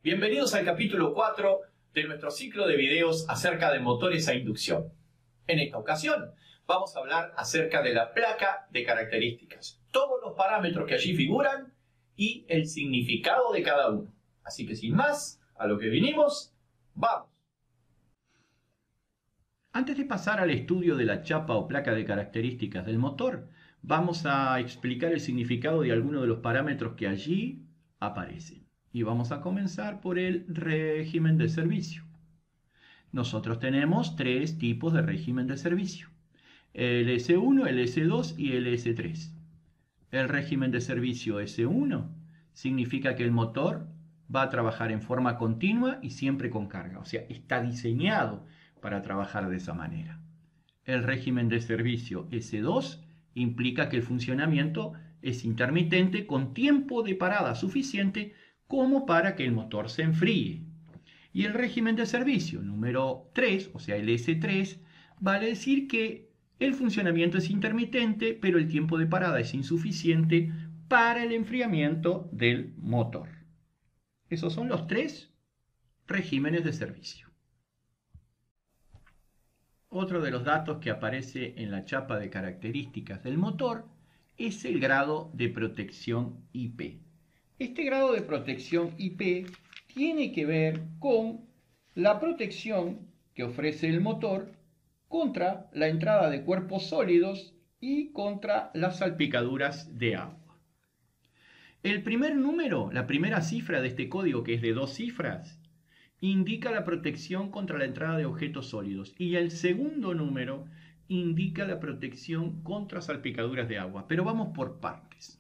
Bienvenidos al capítulo 4 de nuestro ciclo de videos acerca de motores a inducción. En esta ocasión vamos a hablar acerca de la placa de características, todos los parámetros que allí figuran y el significado de cada uno. Así que sin más, a lo que vinimos, ¡vamos! Antes de pasar al estudio de la chapa o placa de características del motor, vamos a explicar el significado de algunos de los parámetros que allí aparecen. Y vamos a comenzar por el régimen de servicio. Nosotros tenemos tres tipos de régimen de servicio: el S1, el S2 y el S3. El régimen de servicio S1 significa que el motor va a trabajar en forma continua y siempre con carga, o sea, está diseñado para trabajar de esa manera. El régimen de servicio S2 implica que el funcionamiento es intermitente con tiempo de parada suficiente como para que el motor se enfríe. Y el régimen de servicio número 3, o sea el S3, vale decir que el funcionamiento es intermitente, pero el tiempo de parada es insuficiente para el enfriamiento del motor. Esos son los tres regímenes de servicio. Otro de los datos que aparece en la chapa de características del motor es el grado de protección IP. Este grado de protección IP tiene que ver con la protección que ofrece el motor contra la entrada de cuerpos sólidos y contra las salpicaduras de agua. El primer número, la primera cifra de este código, que es de 2 cifras, indica la protección contra la entrada de objetos sólidos, y el segundo número indica la protección contra salpicaduras de agua. Pero vamos por partes.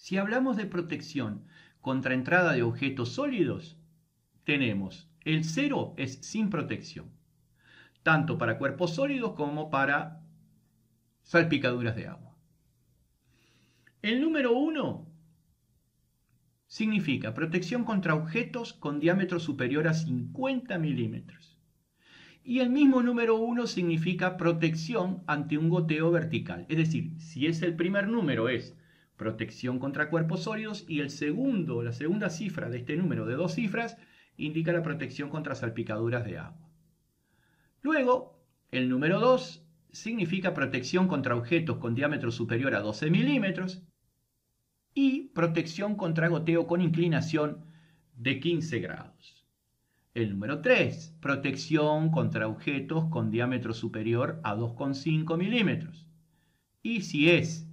Si hablamos de protección contra entrada de objetos sólidos, tenemos el 0 es sin protección, tanto para cuerpos sólidos como para salpicaduras de agua. El número 1 significa protección contra objetos con diámetro superior a 50 milímetros. Y el mismo número 1 significa protección ante un goteo vertical. Es decir, si es el primer número es protección contra cuerpos sólidos, y la segunda cifra de este número de 2 cifras indica la protección contra salpicaduras de agua. Luego, el número 2 significa protección contra objetos con diámetro superior a 12 milímetros y protección contra goteo con inclinación de 15 grados. El número 3, protección contra objetos con diámetro superior a 2,5 milímetros. Y si es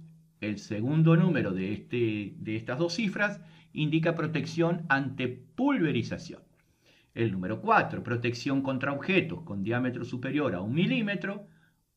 el segundo número de estas 2 cifras, indica protección ante pulverización. El número 4, protección contra objetos con diámetro superior a 1 milímetro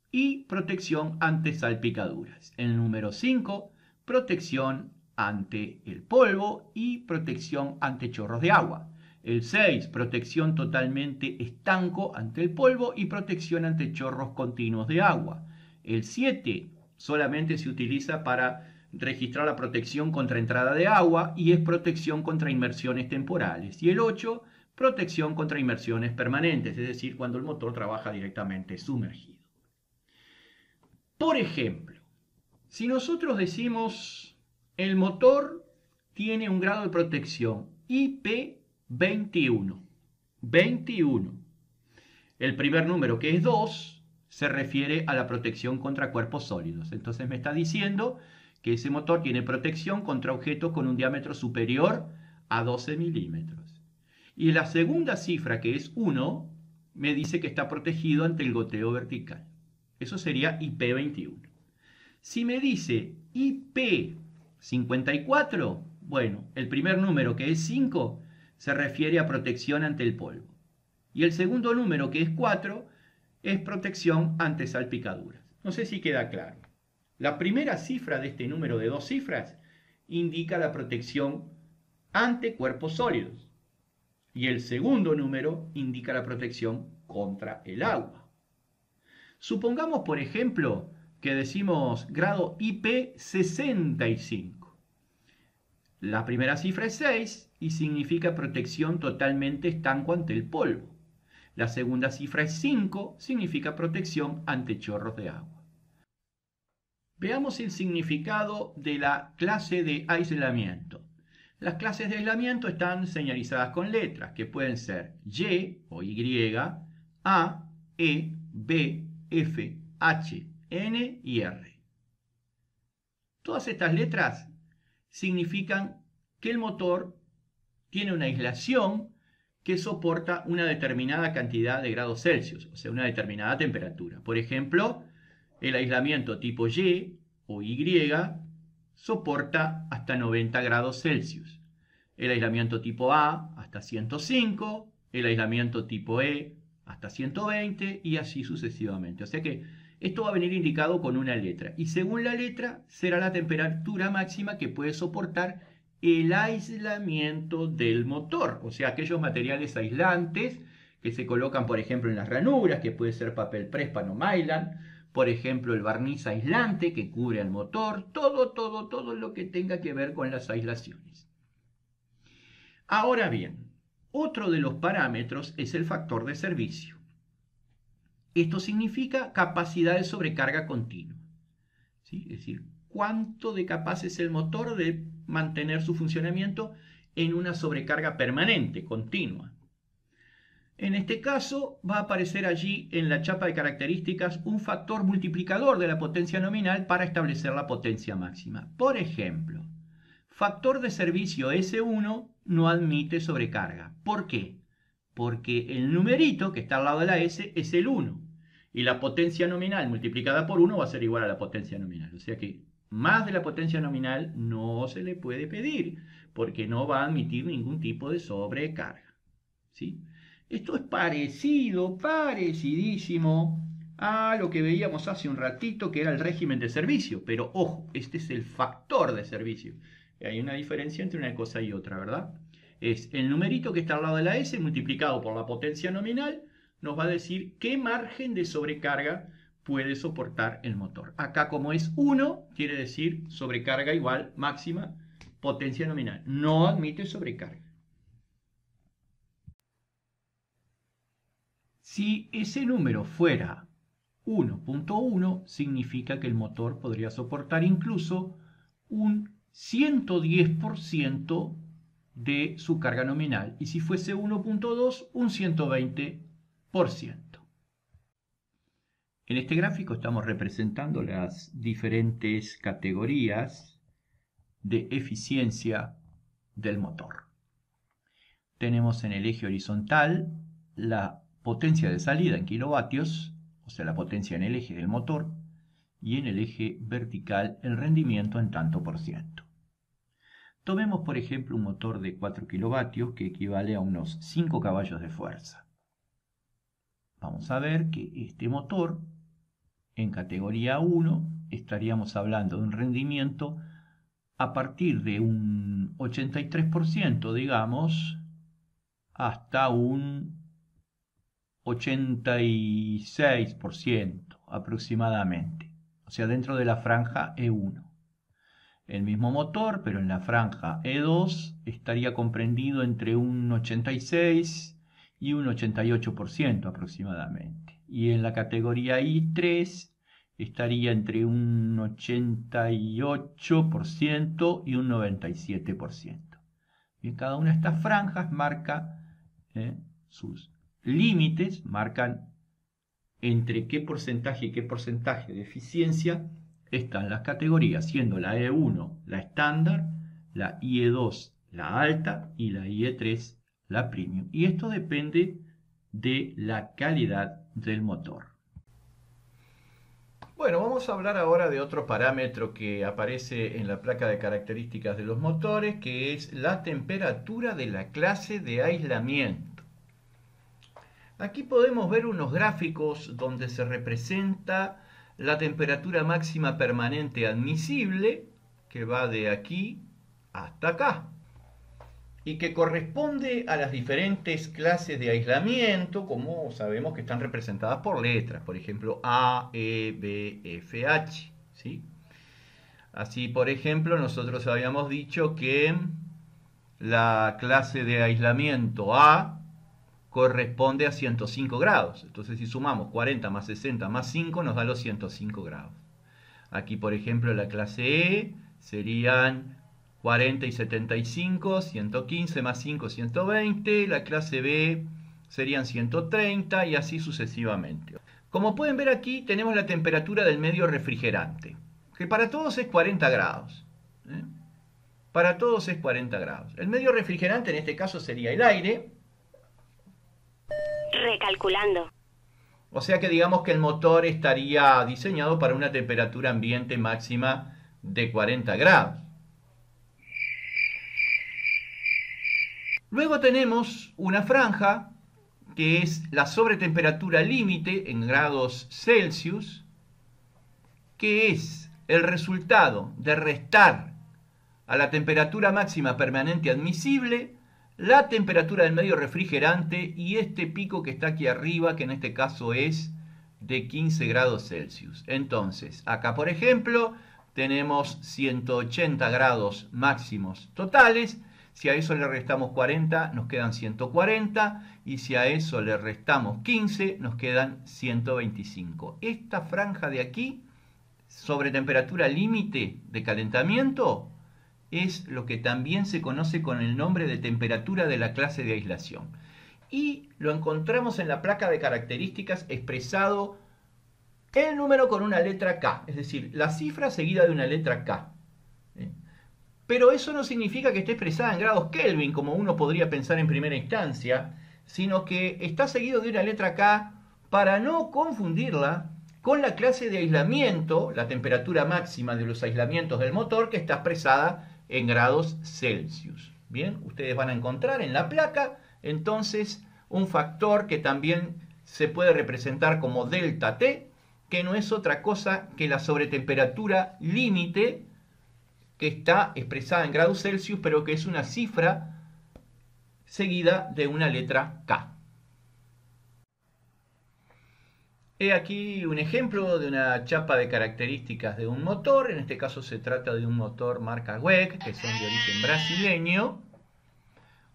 y protección ante salpicaduras. El número 5, protección ante el polvo y protección ante chorros de agua. El 6, protección totalmente estanco ante el polvo y protección ante chorros continuos de agua. El 7, solamente se utiliza para registrar la protección contra entrada de agua y es protección contra inmersiones temporales. Y el 8, protección contra inmersiones permanentes, es decir, cuando el motor trabaja directamente sumergido. Por ejemplo, si nosotros decimos el motor tiene un grado de protección IP21, 21. El primer número, que es 2, se refiere a la protección contra cuerpos sólidos. Entonces me está diciendo que ese motor tiene protección contra objetos con un diámetro superior a 12 milímetros. Y la segunda cifra, que es 1, me dice que está protegido ante el goteo vertical. Eso sería IP21. Si me dice IP54, bueno, el primer número, que es 5, se refiere a protección ante el polvo. Y el segundo número, que es 4, es protección ante salpicaduras. No sé si queda claro. La primera cifra de este número de 2 cifras indica la protección ante cuerpos sólidos. Y el segundo número indica la protección contra el agua. Supongamos, por ejemplo, que decimos grado IP65. La primera cifra es 6 y significa protección totalmente estanco ante el polvo. La segunda cifra es 5, significa protección ante chorros de agua. Veamos el significado de la clase de aislamiento. Las clases de aislamiento están señalizadas con letras, que pueden ser Y o Y, A, E, B, F, H, N y R. Todas estas letras significan que el motor tiene una aislación que soporta una determinada cantidad de grados Celsius, o sea, una determinada temperatura. Por ejemplo, el aislamiento tipo Y o Y soporta hasta 90 grados Celsius. El aislamiento tipo A hasta 105, el aislamiento tipo E hasta 120 y así sucesivamente. O sea que esto va a venir indicado con una letra y según la letra será la temperatura máxima que puede soportar el aislamiento del motor, o sea, aquellos materiales aislantes que se colocan, por ejemplo, en las ranuras, que puede ser papel préspano Mylan, por ejemplo, el barniz aislante que cubre al motor, todo lo que tenga que ver con las aislaciones. Ahora bien, otro de los parámetros es el factor de servicio. Esto significa capacidad de sobrecarga continua, ¿sí? Es decir, cuánto de capaz es el motor de mantener su funcionamiento en una sobrecarga permanente, continua. En este caso va a aparecer allí en la chapa de características un factor multiplicador de la potencia nominal para establecer la potencia máxima. Por ejemplo, factor de servicio S1 no admite sobrecarga. ¿Por qué? Porque el numerito que está al lado de la S es el 1 y la potencia nominal multiplicada por 1 va a ser igual a la potencia nominal. O sea que más de la potencia nominal no se le puede pedir porque no va a admitir ningún tipo de sobrecarga, ¿sí? Esto es parecidísimo a lo que veíamos hace un ratito que era el régimen de servicio, pero ojo, este es el factor de servicio. Hay una diferencia entre una cosa y otra, ¿verdad? Es el numerito que está al lado de la S multiplicado por la potencia nominal, nos va a decir qué margen de sobrecarga puede soportar el motor. Acá como es 1, quiere decir sobrecarga igual máxima potencia nominal. No admite sobrecarga. Si ese número fuera 1.1, significa que el motor podría soportar incluso un 110% de su carga nominal. Y si fuese 1.2, un 120%. En este gráfico estamos representando las diferentes categorías de eficiencia del motor. Tenemos en el eje horizontal la potencia de salida en kilovatios, o sea, la potencia en el eje del motor, y en el eje vertical el rendimiento en tanto por ciento. Tomemos, por ejemplo, un motor de 4 kilovatios que equivale a unos 5 caballos de fuerza. Vamos a ver que este motor, en categoría 1, estaríamos hablando de un rendimiento a partir de un 83%, digamos, hasta un 86% aproximadamente, o sea, dentro de la franja E1. El mismo motor, pero en la franja E2 estaría comprendido entre un 86 y un 88% aproximadamente. Y en la categoría I3 estaría entre un 88% y un 97%. Bien, cada una de estas franjas marca sus límites, marcan entre qué porcentaje y qué porcentaje de eficiencia están las categorías, siendo la E1 la estándar, la IE2 la alta y la IE3 la premium. Y esto depende de la calidad del motor. Bueno, vamos a hablar ahora de otro parámetro que aparece en la placa de características de los motores, que es la temperatura de la clase de aislamiento. Aquí podemos ver unos gráficos donde se representa la temperatura máxima permanente admisible, que va de aquí hasta acá, y que corresponde a las diferentes clases de aislamiento, como sabemos que están representadas por letras, por ejemplo A, E, B, F, H, ¿sí? Así, por ejemplo, nosotros habíamos dicho que la clase de aislamiento A corresponde a 105 grados. Entonces, si sumamos 40 más 60 más 5, nos da los 105 grados. Aquí, por ejemplo, la clase E serían 40 y 75, 115 más 5, 120. La clase B serían 130 y así sucesivamente. Como pueden ver aquí tenemos la temperatura del medio refrigerante, que para todos es 40 grados. Para todos es 40 grados. El medio refrigerante en este caso sería el aire. Recalculando. O sea que digamos que el motor estaría diseñado para una temperatura ambiente máxima de 40 grados. Luego tenemos una franja que es la sobretemperatura límite en grados Celsius, que es el resultado de restar a la temperatura máxima permanente admisible la temperatura del medio refrigerante y este pico que está aquí arriba, que en este caso es de 15 grados Celsius. Entonces, acá por ejemplo, tenemos 180 grados máximos totales. Si a eso le restamos 40, nos quedan 140. Y si a eso le restamos 15, nos quedan 125. Esta franja de aquí, sobre temperatura límite de calentamiento, es lo que también se conoce con el nombre de temperatura de la clase de aislación. Y lo encontramos en la placa de características expresado el número con una letra K, es decir, la cifra seguida de una letra K. Pero eso no significa que esté expresada en grados Kelvin, como uno podría pensar en primera instancia, sino que está seguido de una letra K para no confundirla con la clase de aislamiento, la temperatura máxima de los aislamientos del motor, que está expresada en grados Celsius. Bien, ustedes van a encontrar en la placa entonces un factor que también se puede representar como delta T, que no es otra cosa que la sobretemperatura límite que está expresada en grados Celsius, pero que es una cifra seguida de una letra K. He aquí un ejemplo de una chapa de características de un motor. En este caso se trata de un motor marca WEC, que son de origen brasileño.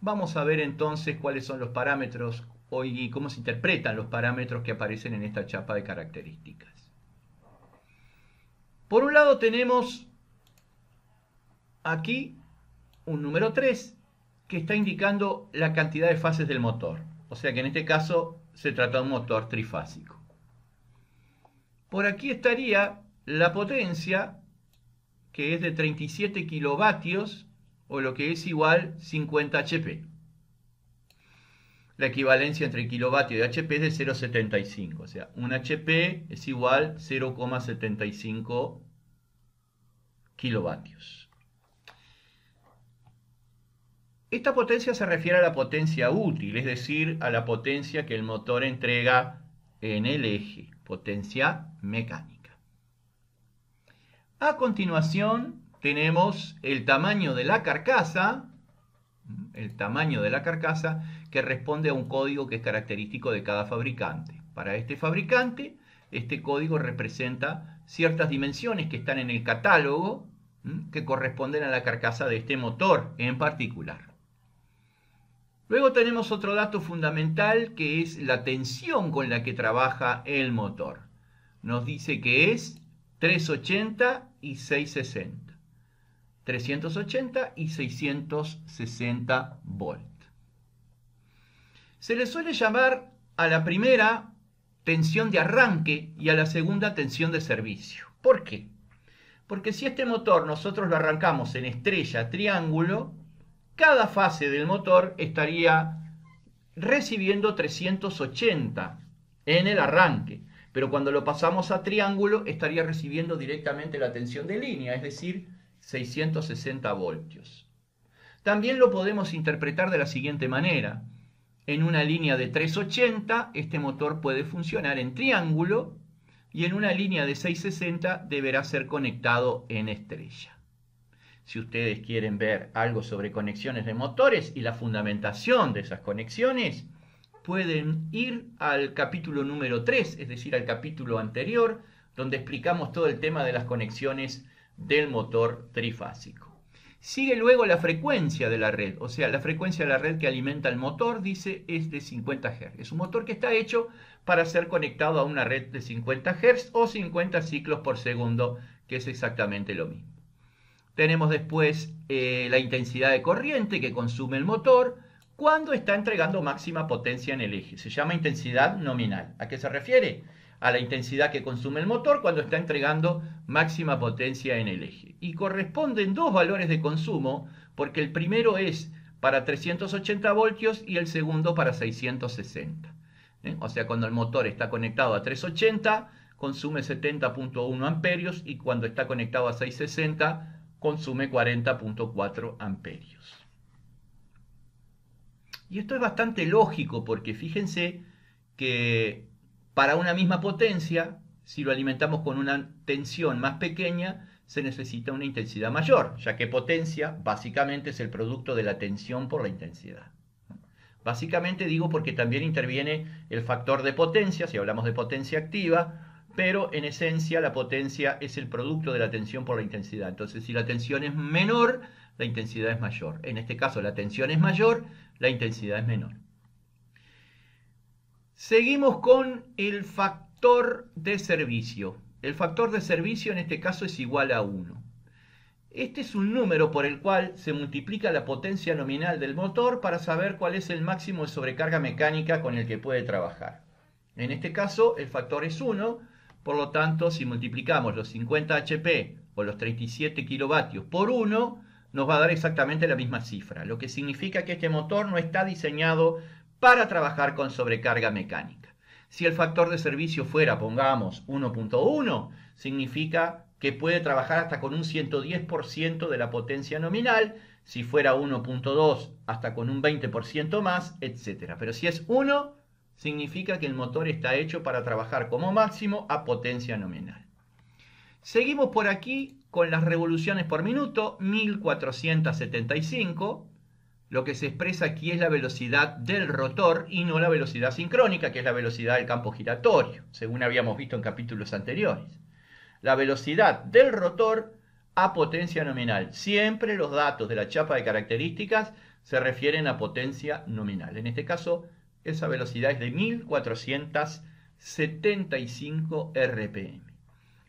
Vamos a ver entonces cuáles son los parámetros y cómo se interpretan los parámetros que aparecen en esta chapa de características. Por un lado tenemos aquí un número 3 que está indicando la cantidad de fases del motor. O sea que en este caso se trata de un motor trifásico. Por aquí estaría la potencia, que es de 37 kilovatios, o lo que es igual 50 HP. La equivalencia entre kilovatio y HP es de 0,75, o sea, un HP es igual 0,75 kilovatios. Esta potencia se refiere a la potencia útil, es decir, a la potencia que el motor entrega en el eje, potencia mecánica. A continuación tenemos el tamaño de la carcasa, que responde a un código que es característico de cada fabricante. Para este fabricante, este código representa ciertas dimensiones que están en el catálogo, que corresponden a la carcasa de este motor en particular. Luego tenemos otro dato fundamental, que es la tensión con la que trabaja el motor. Nos dice que es 380 y 660. 380 y 660 volt. Se le suele llamar a la primera tensión de arranque y a la segunda tensión de servicio. ¿Por qué? Porque si este motor nosotros lo arrancamos en estrella, triángulo, cada fase del motor estaría recibiendo 380 en el arranque, pero cuando lo pasamos a triángulo estaría recibiendo directamente la tensión de línea, es decir, 660 voltios. También lo podemos interpretar de la siguiente manera. En una línea de 380, este motor puede funcionar en triángulo, y en una línea de 660 deberá ser conectado en estrella. Si ustedes quieren ver algo sobre conexiones de motores y la fundamentación de esas conexiones, pueden ir al capítulo número 3, es decir, al capítulo anterior, donde explicamos todo el tema de las conexiones del motor trifásico. Sigue luego la frecuencia de la red, o sea, la frecuencia de la red que alimenta el motor, dice, es de 50 Hz. Es un motor que está hecho para ser conectado a una red de 50 Hz o 50 ciclos por segundo, que es exactamente lo mismo. Tenemos después la intensidad de corriente que consume el motor cuando está entregando máxima potencia en el eje. Se llama intensidad nominal. ¿A qué se refiere? A la intensidad que consume el motor cuando está entregando máxima potencia en el eje. Y corresponden dos valores de consumo, porque el primero es para 380 voltios y el segundo para 660. O sea, cuando el motor está conectado a 380, consume 70.1 amperios y cuando está conectado a 660, consume 40.4 amperios. Y esto es bastante lógico porque fíjense que para una misma potencia, si lo alimentamos con una tensión más pequeña, se necesita una intensidad mayor, ya que potencia básicamente es el producto de la tensión por la intensidad. Básicamente digo porque también interviene el factor de potencia, si hablamos de potencia activa, pero en esencia la potencia es el producto de la tensión por la intensidad. Entonces, si la tensión es menor, la intensidad es mayor. En este caso, la tensión es mayor, la intensidad es menor. Seguimos con el factor de servicio. El factor de servicio en este caso es igual a 1. Este es un número por el cual se multiplica la potencia nominal del motor para saber cuál es el máximo de sobrecarga mecánica con el que puede trabajar. En este caso, el factor es 1, por lo tanto, si multiplicamos los 50 HP o los 37 kilovatios por 1, nos va a dar exactamente la misma cifra, lo que significa que este motor no está diseñado para trabajar con sobrecarga mecánica. Si el factor de servicio fuera, pongamos, 1.1, significa que puede trabajar hasta con un 110% de la potencia nominal, si fuera 1.2 hasta con un 20% más, etc. Pero si es 1, significa que el motor está hecho para trabajar como máximo a potencia nominal. Seguimos por aquí con las revoluciones por minuto, 1475. Lo que se expresa aquí es la velocidad del rotor y no la velocidad sincrónica, que es la velocidad del campo giratorio, según habíamos visto en capítulos anteriores. La velocidad del rotor a potencia nominal. Siempre los datos de la chapa de características se refieren a potencia nominal. En este caso, esa velocidad es de 1475 RPM.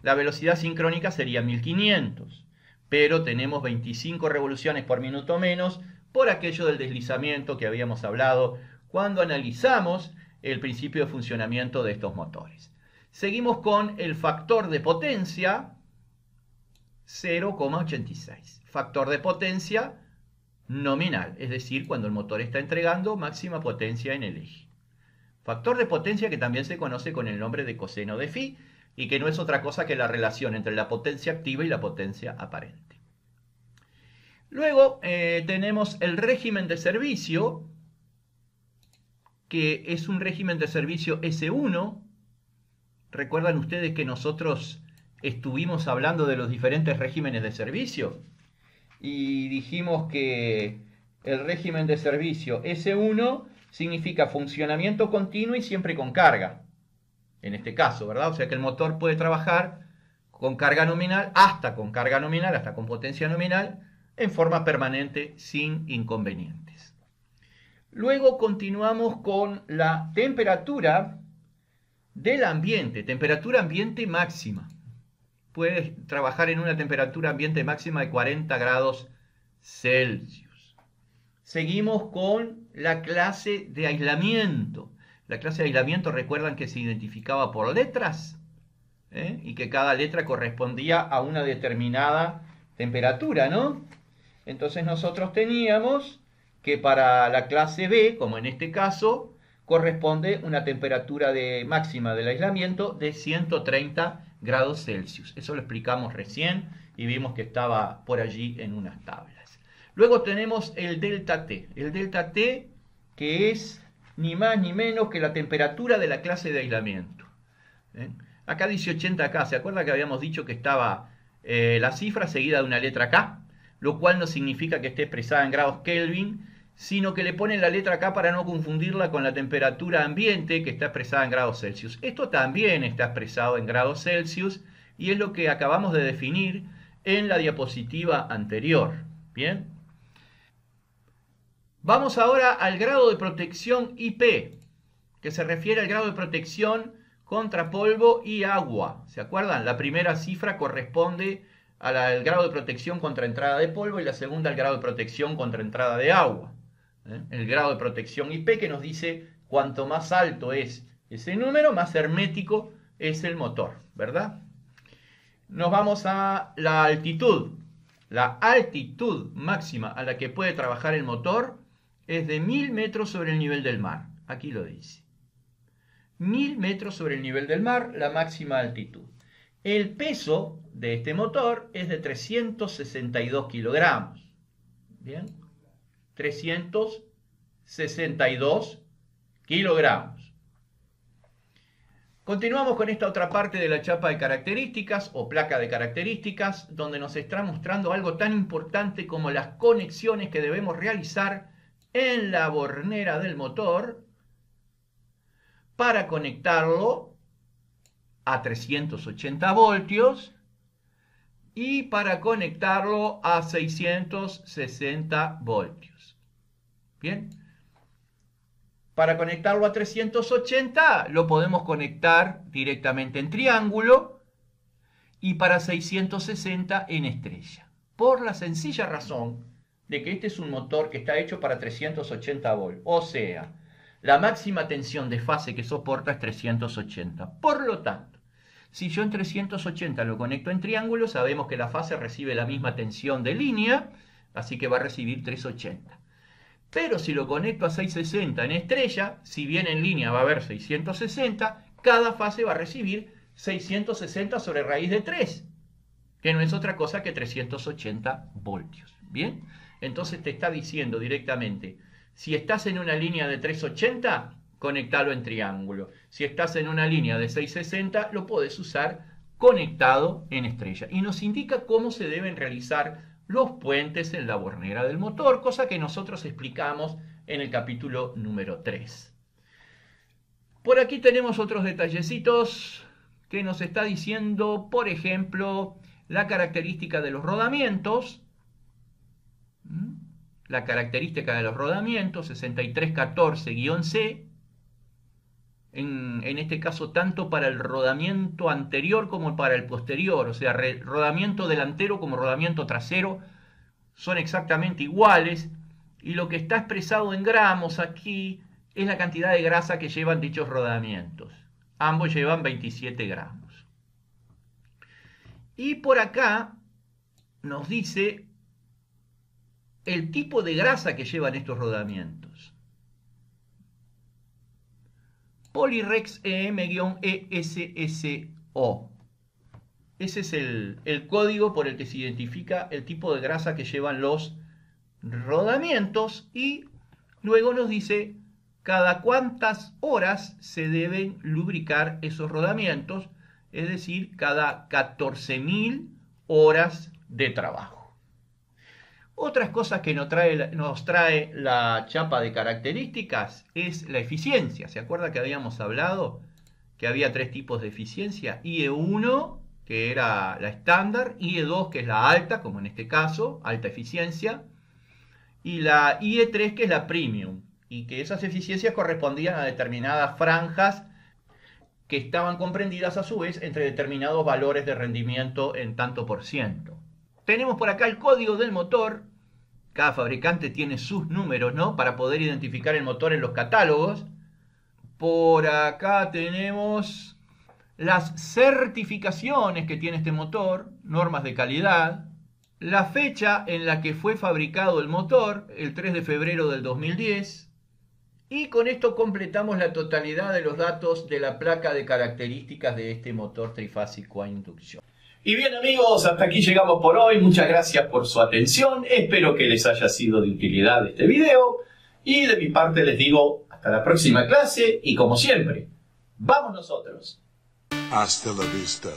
La velocidad sincrónica sería 1500, pero tenemos 25 revoluciones por minuto menos por aquello del deslizamiento que habíamos hablado cuando analizamos el principio de funcionamiento de estos motores. Seguimos con el factor de potencia, 0,86. Factor de potencia nominal, es decir, cuando el motor está entregando máxima potencia en el eje. Factor de potencia que también se conoce con el nombre de coseno de phi y que no es otra cosa que la relación entre la potencia activa y la potencia aparente. Luego tenemos el régimen de servicio, que es un régimen de servicio S1. ¿Recuerdan ustedes que nosotros estuvimos hablando de los diferentes regímenes de servicio? Y dijimos que el régimen de servicio S1 significa funcionamiento continuo y siempre con carga. En este caso, ¿verdad? O sea que el motor puede trabajar con carga nominal, hasta con potencia nominal, en forma permanente, sin inconvenientes. Luego continuamos con la temperatura del ambiente, temperatura ambiente máxima. Puede trabajar en una temperatura ambiente máxima de 40 grados Celsius. Seguimos con la clase de aislamiento. La clase de aislamiento, recuerdan que se identificaba por letras, y que cada letra correspondía a una determinada temperatura, ¿no? Entonces nosotros teníamos que para la clase B, como en este caso, corresponde una temperatura máxima del aislamiento de 130 grados Celsius. Eso lo explicamos recién y vimos que estaba por allí en unas tablas. Luego tenemos el delta T. El delta T, que es ni más ni menos que la temperatura de la clase de aislamiento. Acá dice 80K. ¿Se acuerda que habíamos dicho que estaba la cifra seguida de una letra K? Lo cual no significa que esté expresada en grados Kelvin, sino que le ponen la letra K para no confundirla con la temperatura ambiente que está expresada en grados Celsius. Esto también está expresado en grados Celsius y es lo que acabamos de definir en la diapositiva anterior. Bien. Vamos ahora al grado de protección IP, que se refiere al grado de protección contra polvo y agua. ¿Se acuerdan? La primera cifra corresponde al grado de protección contra entrada de polvo y la segunda al grado de protección contra entrada de agua. El grado de protección IP, que nos dice cuanto más alto es ese número, más hermético es el motor, ¿verdad? Nos vamos a la altitud. La altitud máxima a la que puede trabajar el motor es de 1000 metros sobre el nivel del mar. Aquí lo dice. 1000 metros sobre el nivel del mar, la máxima altitud. El peso de este motor es de 362 kilogramos. Bien. 362 kilogramos. Continuamos con esta otra parte de la chapa de características o placa de características, donde nos está mostrando algo tan importante como las conexiones que debemos realizar en la bornera del motor para conectarlo a 380 voltios y para conectarlo a 660 voltios. Bien. Para conectarlo a 380 lo podemos conectar directamente en triángulo y para 660 en estrella. Por la sencilla razón de que este es un motor que está hecho para 380 volts. O sea, la máxima tensión de fase que soporta es 380. Por lo tanto, si yo en 380 lo conecto en triángulo, sabemos que la fase recibe la misma tensión de línea, así que va a recibir 380. Pero si lo conecto a 660 en estrella, si bien en línea va a haber 660, cada fase va a recibir 660 sobre raíz de 3, que no es otra cosa que 380 voltios. ¿Bien? Entonces te está diciendo directamente, si estás en una línea de 380, conectalo en triángulo. Si estás en una línea de 660, lo podés usar conectado en estrella. Y nos indica cómo se deben realizar los puentes en la bornera del motor, cosa que nosotros explicamos en el capítulo número 3. Por aquí tenemos otros detallecitos que nos está diciendo, por ejemplo, la característica de los rodamientos. La característica de los rodamientos, 6314-C, en este caso tanto para el rodamiento anterior como para el posterior, o sea, rodamiento delantero como rodamiento trasero son exactamente iguales, y lo que está expresado en gramos aquí es la cantidad de grasa que llevan dichos rodamientos. Ambos llevan 27 gramos. Y por acá nos dice el tipo de grasa que llevan estos rodamientos. Polyrex EM-ESSO. Ese es el código por el que se identifica el tipo de grasa que llevan los rodamientos, y luego nos dice cada cuántas horas se deben lubricar esos rodamientos, es decir, cada 14.000 horas de trabajo. Otras cosas que nos trae la chapa de características es la eficiencia. ¿Se acuerda que habíamos hablado que había 3 tipos de eficiencia? IE1, que era la estándar, IE2, que es la alta, como en este caso, alta eficiencia, y la IE3, que es la premium, y que esas eficiencias correspondían a determinadas franjas que estaban comprendidas a su vez entre determinados valores de rendimiento en tanto por ciento. Tenemos por acá el código del motor. Cada fabricante tiene sus números, ¿no?, para poder identificar el motor en los catálogos. Por acá tenemos las certificaciones que tiene este motor, normas de calidad, la fecha en la que fue fabricado el motor, el 3 de febrero del 2010, y con esto completamos la totalidad de los datos de la placa de características de este motor trifásico a inducción. Y bien, amigos, hasta aquí llegamos por hoy. Muchas gracias por su atención. Espero que les haya sido de utilidad este video. Y de mi parte les digo hasta la próxima clase. Y como siempre, ¡vamos nosotros! Hasta la vista,